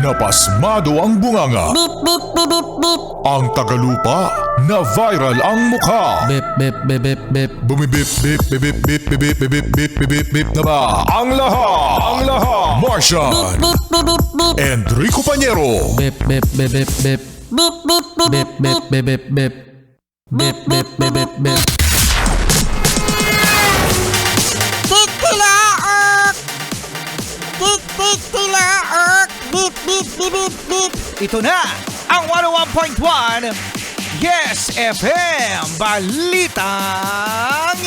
Napasmado ang bunganga. Beep, beep, beep, beep, beep. Ang tagalupa na viral ang mukha. Bip, bip, bip, bip, bip. Bumibip, bip, bip, bip, bip, bip, bip, bip, bip, bip, bip, bip na ba? Ang lahat, Martian, Beep, beep, beep, beep. Enrico Pañero, Bip, bip, bip, bip, bip. Beep, beep, beep, Bip, bip, bip, bip, bip. Bip, bip, bip, bip, bip. Tik-tilaok! Tik-tik-tilaok! Beep, beep, beep, beep, beep. Ito na ang 101.1 Yes FM Balitang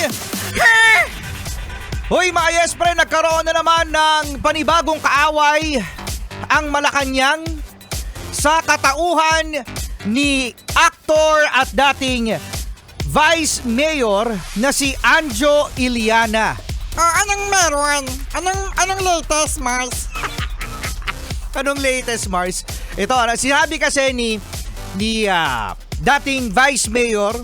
Hoy mga Yes Pre, nagkaroon na naman ng panibagong kaaway ang Malacanang sa katauhan ni aktor at dating Vice Mayor na si Anjo Iliana. Anong meron? Anong latest, Mars? Anong latest, Mars? Ito, sinabi kasi ni dating Vice Mayor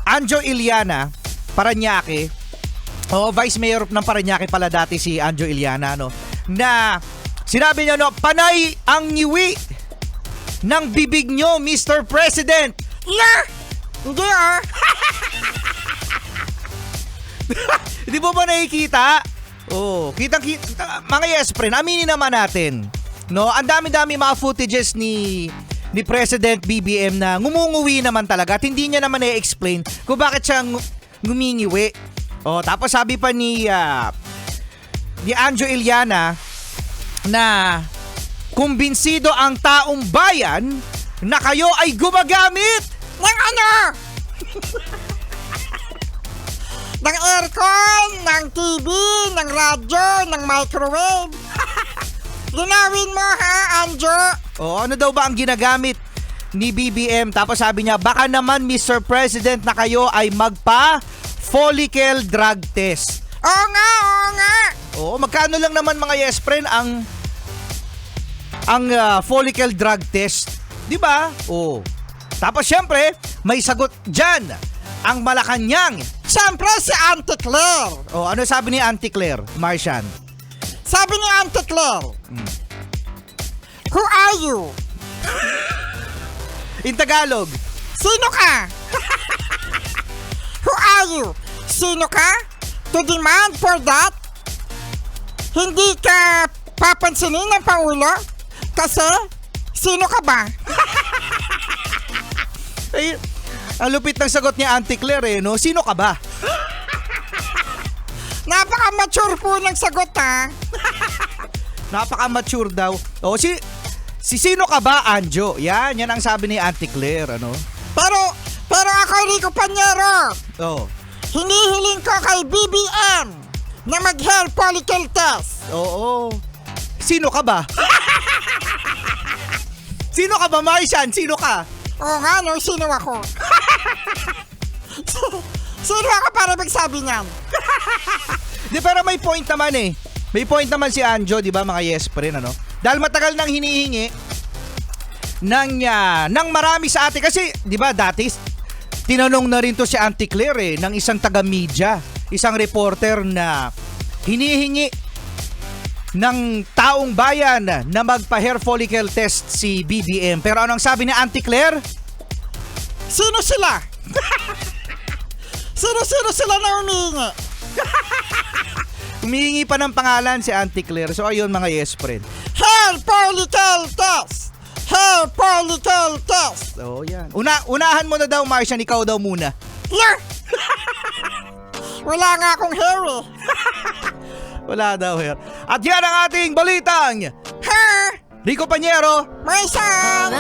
Anjo Iliana, Parañaque. Vice Mayor ng Parañaque pala dati si Anjo Iliana, no? Na sinabi niya, no, panay ang ngiwi ng bibig nyo, Mr. President. Yeah! Hindi Di mo ba nakikita? Kitang-kita, mga Yes Friend, aminin naman natin. No, ang dami-dami mga footages ni President BBM na ngumunguwi naman talaga at hindi niya naman i-explain kung bakit siya ngumingiwi. Tapos sabi pa ni Anjo Iliana na kumbinsido ang taong bayan na kayo ay gumagamit ng ano? Ng aircon, ng TV, ng radyo, ng microwave. Linawin mo ha, Anjo? Ano daw ba ang ginagamit ni BBM? Tapos sabi niya, baka naman Mr. President na kayo ay magpa-follicle drug test. Oo nga. Magkano lang naman mga Yes Friend ang follicle drug test? Di ba? Tapos syempre, may sagot dyan ang Malacanang. Siyempre si Auntie Claire. Ano sabi ni Auntie Claire, Martian? Sabi ni Auntie Claire, Who are you? In Tagalog, Sino ka? Who are you? Sino ka? To demand for that? Hindi ka papansinin ng Pangulo? Kasi, sino ka ba? ay, ang lupit ng sagot niya Auntie Claire no? Sino ka ba? Napaka-mature po ng sagot ha. Napaka-mature daw. Si sino ka ba, Anjo? Yan ang sabi ni Auntie Claire, ano? Pero ako, Rico Pañero, hinihiling ko kay BBM na mag-hair follicle test. Sino ka ba? Sino ka ba, Martian? Sino ka? Oo nga, no? Sino ako? Sino ako para magsabi niyan? Pero may point naman eh. May point naman si Anjo, di ba, mga Yes Friend, ano? Dahil matagal nang hinihingi ng marami sa atin. Kasi, di ba, dati, tinanong na rin to si Auntie Claire ng isang taga-media, isang reporter na hinihingi ng taong bayan na magpa-hair follicle test si BBM. Pero anong sabi ni Auntie Claire? Sino sila? Sino sila na humihingi? Humihingi pa ng pangalan si Auntie Claire. So ayun mga Yes Friend. Hair follicle test! Hair follicle test! Yan. Unahan mo na daw, Martian. Ikaw daw muna. Yeah! Wala nga akong hair eh. Wala daw hair. At yan ang ating balitang Hair! Rico Pañero. May isang!